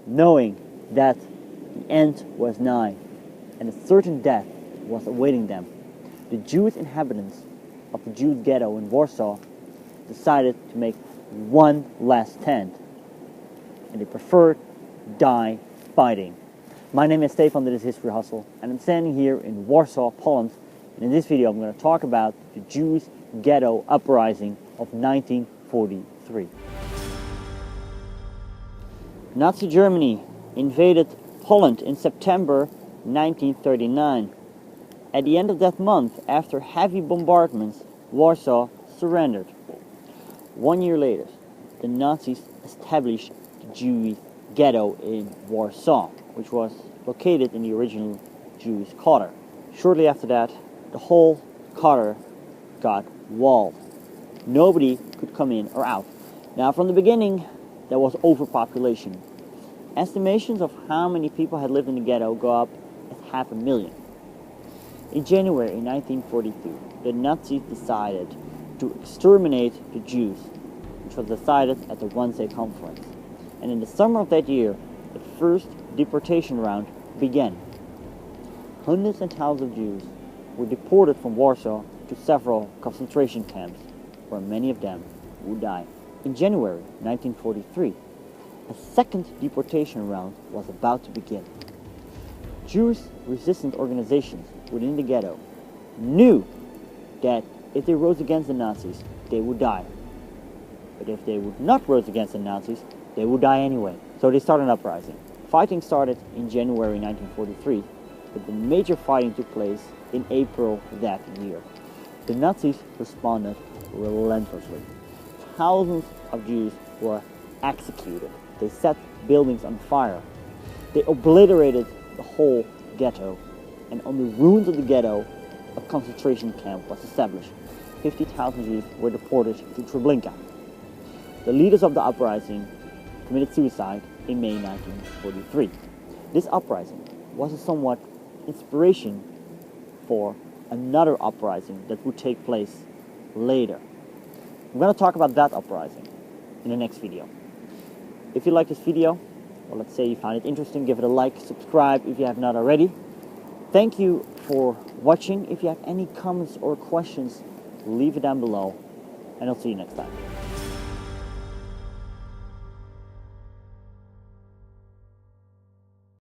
knowing that the end was nigh and a certain death was awaiting them, the Jewish inhabitants of the Jews' ghetto in Warsaw decided to make one last stand, and they preferred die fighting. My name is Stefan, this is History Hustle, and I'm standing here in Warsaw, Poland, and in this video I'm going to talk about the Jewish Ghetto Uprising of 1943. Nazi Germany invaded Poland in September 1939. At the end of that month, after heavy bombardments, Warsaw surrendered. 1 year later, the Nazis established the Jewish ghetto in Warsaw, which was located in the original Jewish quarter. Shortly after that, the whole quarter got walled. Nobody could come in or out. Now, from the beginning, there was overpopulation. Estimations of how many people had lived in the ghetto go up as 500,000. In January 1942, the Nazis decided to exterminate the Jews, which was decided at the Wannsee Conference. And in the summer of that year, the first deportation round began. Hundreds and thousands of Jews were deported from Warsaw to several concentration camps, where many of them would die. In January 1943, a second deportation round was about to begin. Jewish resistance organizations within the ghetto knew that if they rose against the Nazis, they would die. But if they would not rise against the Nazis, they would die anyway. So they started an uprising. Fighting started in January 1943, but the major fighting took place in April that year. The Nazis responded relentlessly. Thousands of Jews were executed. They set buildings on fire. They obliterated the whole ghetto. And on the ruins of the ghetto, a concentration camp was established. 50,000 Jews were deported to Treblinka. The leaders of the uprising committed suicide in May 1943. This uprising was a somewhat inspiration for another uprising that would take place later. I'm going to talk about that uprising in the next video. If you like this video, or let's say you found it interesting, give it a like, subscribe if you have not already. Thank you for watching. If you have any comments or questions, leave it down below, and I'll see you next time.